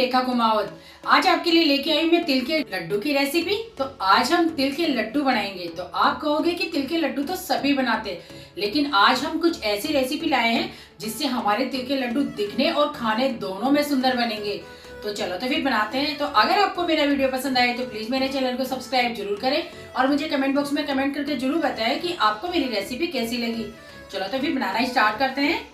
रेखा कुमावत। आज आपके लिए लेके आई मैं तिल के लड्डू की रेसिपी। तो आज हम तिल के लड्डू बनाएंगे। तो आप कहोगे कि तिल के लड्डू तो सभी बनाते हैं, लेकिन आज हम कुछ ऐसी रेसिपी लाए हैं जिससे हमारे तिल के लड्डू दिखने और खाने दोनों में सुंदर बनेंगे। तो चलो तो फिर बनाते हैं। तो अगर आपको मेरा वीडियो पसंद आए तो प्लीज मेरे चैनल को सब्सक्राइब जरूर करें और मुझे कमेंट बॉक्स में कमेंट करके जरूर बताएं कि आपको मेरी रेसिपी कैसी लगी। चलो तो फिर बनाना स्टार्ट करते हैं।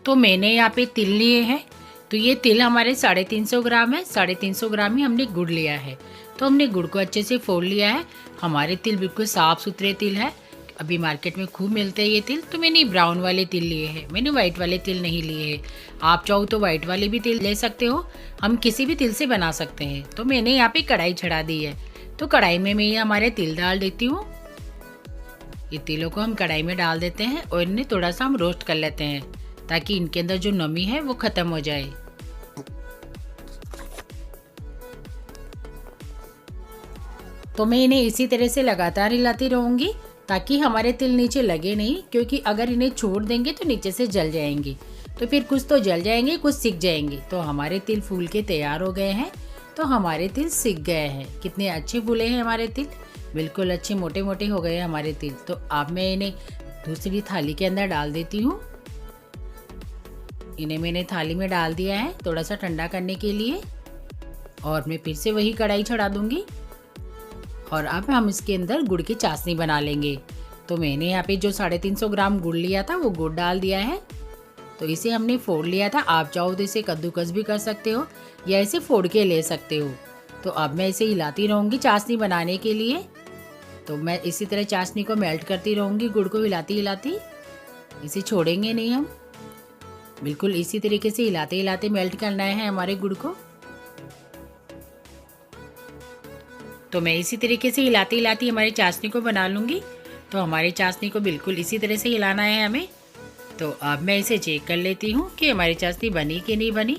तो मैंने यहाँ पे तिल लिए हैं। तो ये तिल हमारे 350 ग्राम है। 350 ग्राम ही हमने गुड़ लिया है। तो हमने गुड़ को अच्छे से फोड़ लिया है। हमारे तिल बिल्कुल साफ सुथरे तिल है। अभी मार्केट में खूब मिलते हैं ये तिल। तो मैंने ब्राउन वाले तिल लिए हैं, मैंने वाइट वाले तिल नहीं लिए हैं। आप चाहो तो वाइट वाले भी तिल ले सकते हो, हम किसी भी तिल से बना सकते हैं। तो मैंने यहाँ पे कढ़ाई चढ़ा दी है। तो कढ़ाई में मैं ये हमारे तिल डाल देती हूँ। ये तिलों को हम कढ़ाई में डाल देते हैं और इन्हें थोड़ा सा हम रोस्ट कर लेते हैं ताकि इनके अंदर जो नमी है वो खत्म हो जाए। तो मैं इन्हें इसी तरह से लगातार हिलाती रहूंगी ताकि हमारे तिल नीचे लगे नहीं, क्योंकि अगर इन्हें छोड़ देंगे तो नीचे से जल जाएंगे। तो फिर कुछ तो जल जाएंगे, कुछ सिक जाएंगे। तो हमारे तिल फूल के तैयार हो गए हैं। तो हमारे तिल सिक गए हैं। कितने अच्छे फूले हैं हमारे तिल, बिल्कुल अच्छे मोटे मोटे हो गए हैं हमारे तिल। तो अब मैं इन्हें दूसरी थाली के अंदर डाल देती हूँ। इन्हें मैंने थाली में डाल दिया है थोड़ा सा ठंडा करने के लिए। और मैं फिर से वही कढ़ाई चढ़ा दूंगी और अब हम इसके अंदर गुड़ की चाशनी बना लेंगे। तो मैंने यहाँ पे जो 350 ग्राम गुड़ लिया था वो गुड़ डाल दिया है। तो इसे हमने फोड़ लिया था। आप चाहो तो इसे कद्दूकस भी कर सकते हो या इसे फोड़ के ले सकते हो। तो अब मैं इसे हिलाती रहूँगी चाशनी बनाने के लिए। तो मैं इसी तरह चाशनी को मेल्ट करती रहूँगी, गुड़ को हिलाती हिलाती। इसे छोड़ेंगे नहीं हम, बिल्कुल इसी तरीके से हिलाते हिलाते मेल्ट करना है हमारे गुड़ को। तो मैं इसी तरीके से हिलाती हिलाती हमारी चाशनी को बना लूँगी। तो हमारी चाशनी को बिल्कुल इसी तरह से हिलाना है हमें। तो अब मैं इसे चेक कर लेती हूँ कि हमारी चाशनी बनी कि नहीं बनी।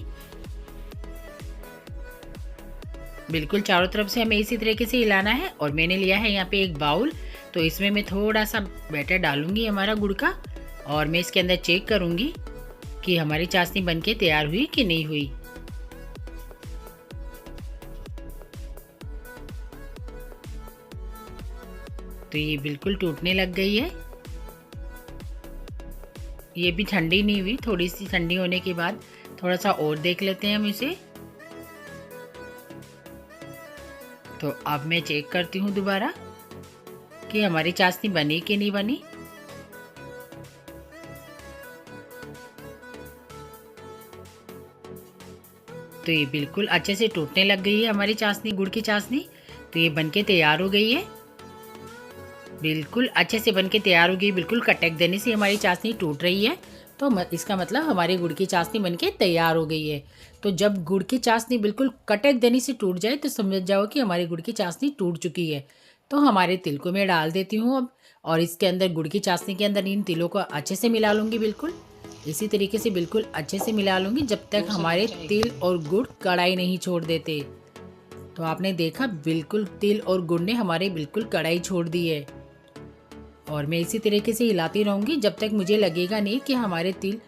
बिल्कुल चारों तरफ से हमें इसी तरीके से हिलाना है। और मैंने लिया है यहाँ पे एक बाउल। तो इसमें मैं थोड़ा सा बैटर डालूंगी हमारा गुड़ का और मैं इसके अंदर चेक करूँगी कि हमारी चाशनी बनके तैयार हुई कि नहीं हुई। तो ये बिल्कुल टूटने लग गई है। ये भी ठंडी नहीं हुई, थोड़ी सी ठंडी होने के बाद थोड़ा सा और देख लेते हैं हम इसे। तो अब मैं चेक करती हूँ दोबारा कि हमारी चाशनी बनी कि नहीं बनी। तो ये बिल्कुल अच्छे से टूटने लग गई है हमारी चाशनी, गुड़ की चाशनी। तो ये बनके तैयार हो गई है, बिल्कुल अच्छे से बनके तैयार हो गई। बिल्कुल कटक देने से हमारी चाशनी टूट रही है। तो इसका मतलब हमारी गुड़ की चाशनी बनके तैयार हो गई है। तो जब गुड़ की चाशनी बिल्कुल कटक देने से टूट जाए तो समझ जाओ कि हमारी गुड़ की चाशनी टूट चुकी है। तो हमारे तिल को मैं डाल देती हूँ अब, और इसके अंदर गुड़ की चाशनी के अंदर इन तिलों को अच्छे से मिला लूँगी। बिल्कुल इसी तरीके से बिल्कुल अच्छे से मिला लूँगी जब तक हमारे तिल और गुड़ कढ़ाई नहीं छोड़ देते। तो आपने देखा बिल्कुल तिल और गुड़ ने हमारे बिल्कुल कढ़ाई छोड़ दी है। और मैं इसी तरीके से हिलाती रहूँगी जब तक मुझे लगेगा नहीं कि हमारे तिल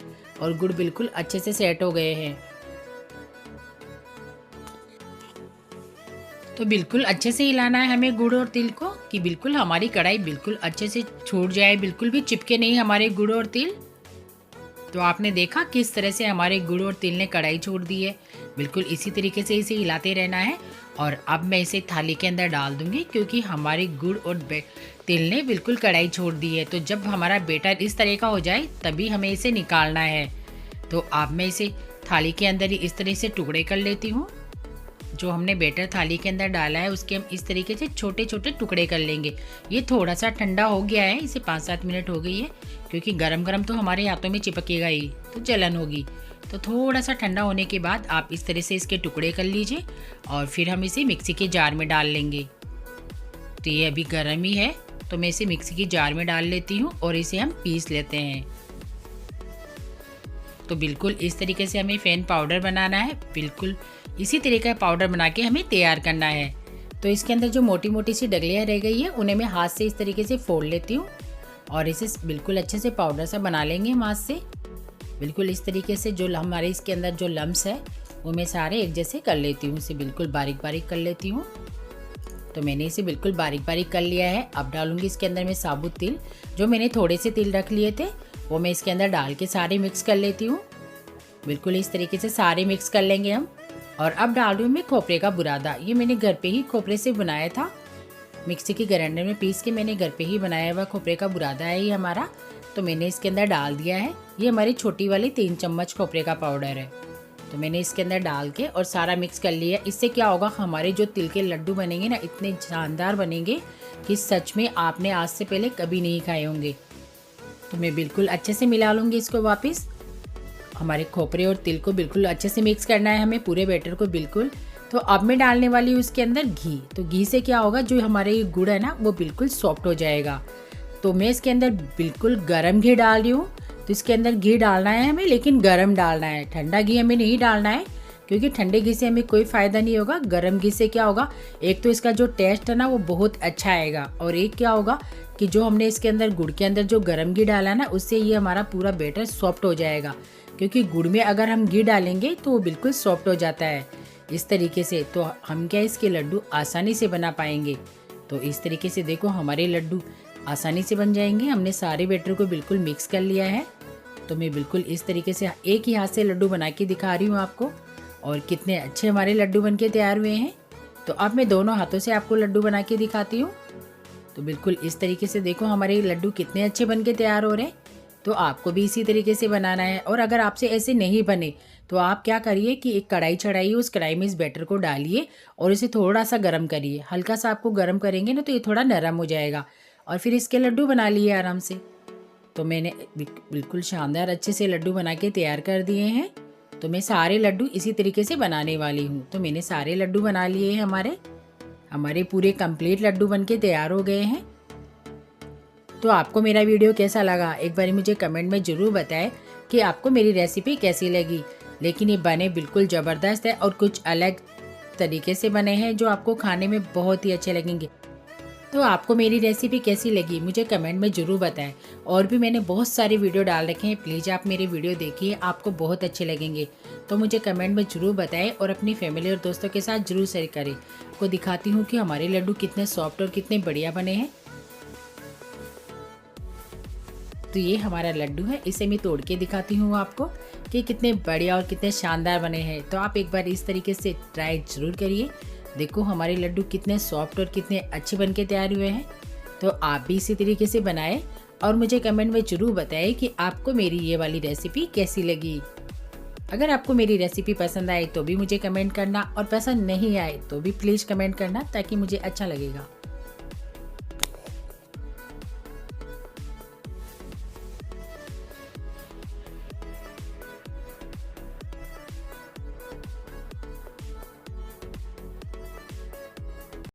और गुड़ बिल्कुल अच्छे से सेट हो गए हैं। तो बिल्कुल अच्छे से हिलाना है हमें गुड़ और तिल को कि बिल्कुल हमारी कढ़ाई बिल्कुल अच्छे से छूट जाए, बिल्कुल भी चिपके नहीं हमारे गुड़ और तिल। तो आपने देखा किस तरह से हमारे गुड़ और तिल ने कढ़ाई छोड़ दी है। बिल्कुल इसी तरीके से इसे हिलाते रहना है। और अब मैं इसे थाली के अंदर डाल दूंगी क्योंकि हमारे गुड़ और तिल ने बिल्कुल कढ़ाई छोड़ दी है। तो जब हमारा बैटर इस तरह का हो जाए तभी हमें इसे निकालना है। तो अब मैं इसे थाली के अंदर ही इस तरह से टुकड़े कर लेती हूँ। जो हमने बैटर थाली के अंदर डाला है उसके हम इस तरीके से छोटे छोटे टुकड़े कर लेंगे। ये थोड़ा सा ठंडा हो गया है, इसे 5-7 मिनट हो गई है, क्योंकि गरम गरम तो हमारे हाथों में चिपकेगा ही तो जलन होगी। तो थोड़ा सा ठंडा होने के बाद आप इस तरह से इसके टुकड़े कर लीजिए और फिर हम इसे मिक्सी के जार में डाल लेंगे। तो ये अभी गर्म ही है तो मैं इसे मिक्सी की जार में डाल लेती हूँ और इसे हम पीस लेते हैं। तो बिल्कुल इस तरीके से हमें फेन पाउडर बनाना है। बिल्कुल इसी तरीके का पाउडर बना के हमें तैयार करना है। तो इसके अंदर जो मोटी मोटी सी डगलियाँ रह गई है उन्हें मैं हाथ से इस तरीके से फोड़ लेती हूँ और इसे बिल्कुल अच्छे से पाउडर सा बना लेंगे हम हाथ से। बिल्कुल इस तरीके से जो हमारे इसके अंदर जो लम्स है वो मैं सारे एक जैसे कर लेती हूँ, इसे बिल्कुल बारीक बारीक कर लेती हूँ। तो मैंने इसे बिल्कुल बारीक बारीक कर लिया है। अब डालूंगी इसके अंदर मैं साबुत तिल, जो मैंने थोड़े से तिल रख लिए थे वो मैं इसके अंदर डाल के सारे मिक्स कर लेती हूँ। बिल्कुल इस तरीके से सारे मिक्स कर लेंगे हम। और अब डाल रही हूँ मैं खोपरे का बुरादा। ये मैंने घर पे ही खोपरे से बनाया था, मिक्सी के ग्राइंडर में पीस के मैंने घर पे ही बनाया हुआ खोपरे का बुरादा है ये हमारा। तो मैंने इसके अंदर डाल दिया है। ये हमारी छोटी वाली 3 चम्मच खोपरे का पाउडर है। तो मैंने इसके अंदर डाल के और सारा मिक्स कर लिया। इससे क्या होगा, हमारे जो तिल के लड्डू बनेंगे ना इतने शानदार बनेंगे कि सच में आपने आज से पहले कभी नहीं खाए होंगे। तो मैं बिल्कुल अच्छे से मिला लूँगी इसको वापस। हमारे खोपरे और तिल को बिल्कुल अच्छे से मिक्स करना है हमें, पूरे बैटर को बिल्कुल। तो अब मैं डालने वाली हूँ उसके अंदर घी। तो घी से क्या होगा, जो हमारे ये गुड़ है ना वो बिल्कुल सॉफ्ट हो जाएगा। तो मैं इसके अंदर बिल्कुल गरम घी डाल रही हूँ। तो इसके अंदर घी डालना है हमें, लेकिन गरम डालना है, ठंडा घी हमें नहीं डालना है, क्योंकि ठंडे घी से हमें कोई फ़ायदा नहीं होगा। गरम घी से क्या होगा, एक तो इसका जो टेस्ट है ना वो बहुत अच्छा आएगा, और एक क्या होगा कि जो हमने इसके अंदर गुड़ के अंदर जो गरम घी डाला ना उससे ये हमारा पूरा बैटर सॉफ्ट हो जाएगा। क्योंकि गुड़ में अगर हम घी डालेंगे तो वो बिल्कुल सॉफ्ट हो जाता है इस तरीके से। तो हम क्या इसके लड्डू आसानी से बना पाएंगे। तो इस तरीके से देखो हमारे लड्डू आसानी से बन जाएंगे। हमने सारे बैटर को बिल्कुल मिक्स कर लिया है। तो मैं बिल्कुल इस तरीके से एक ही हाथ से लड्डू बना के दिखा रही हूँ आपको, और कितने अच्छे हमारे लड्डू बन के तैयार हुए हैं। तो अब मैं दोनों हाथों से आपको लड्डू बना के दिखाती हूँ। तो बिल्कुल इस तरीके से देखो हमारे लड्डू कितने अच्छे बन के तैयार हो रहे हैं। तो आपको भी इसी तरीके से बनाना है। और अगर आपसे ऐसे नहीं बने तो आप क्या करिए कि एक कढ़ाई चढ़ाइए, उस कढ़ाई में इस बैटर को डालिए और इसे थोड़ा सा गर्म करिए। हल्का सा आपको गर्म करेंगे ना तो ये थोड़ा नरम हो जाएगा, और फिर इसके लड्डू बना लिए आराम से। तो मैंने बिल्कुल शानदार अच्छे से लड्डू बना के तैयार कर दिए हैं। तो मैं सारे लड्डू इसी तरीके से बनाने वाली हूँ। तो मैंने सारे लड्डू बना लिए हैं। हमारे पूरे कंप्लीट लड्डू बन के तैयार हो गए हैं। तो आपको मेरा वीडियो कैसा लगा, एक बार मुझे कमेंट में ज़रूर बताएं कि आपको मेरी रेसिपी कैसी लगी। लेकिन ये बने बिल्कुल ज़बरदस्त है और कुछ अलग तरीके से बने हैं जो आपको खाने में बहुत ही अच्छे लगेंगे। तो आपको मेरी रेसिपी कैसी लगी मुझे कमेंट में ज़रूर बताएं। और भी मैंने बहुत सारे वीडियो डाल रखे हैं, प्लीज़ आप मेरे वीडियो देखिए, आपको बहुत अच्छे लगेंगे। तो मुझे कमेंट में ज़रूर बताएं और अपनी फैमिली और दोस्तों के साथ ज़रूर शेयर करें। आपको दिखाती हूँ कि हमारे लड्डू कितने सॉफ्ट और कितने बढ़िया बने हैं। तो ये हमारा लड्डू है, इसे मैं तोड़ के दिखाती हूँ आपको कि कितने बढ़िया और कितने शानदार बने हैं। तो आप एक बार इस तरीके से ट्राई ज़रूर करिए। देखो हमारे लड्डू कितने सॉफ्ट और कितने अच्छे बन के तैयार हुए हैं। तो आप भी इसी तरीके से बनाएं और मुझे कमेंट में ज़रूर बताएं कि आपको मेरी ये वाली रेसिपी कैसी लगी। अगर आपको मेरी रेसिपी पसंद आए तो भी मुझे कमेंट करना, और पसंद नहीं आए तो भी प्लीज़ कमेंट करना, ताकि मुझे अच्छा लगेगा।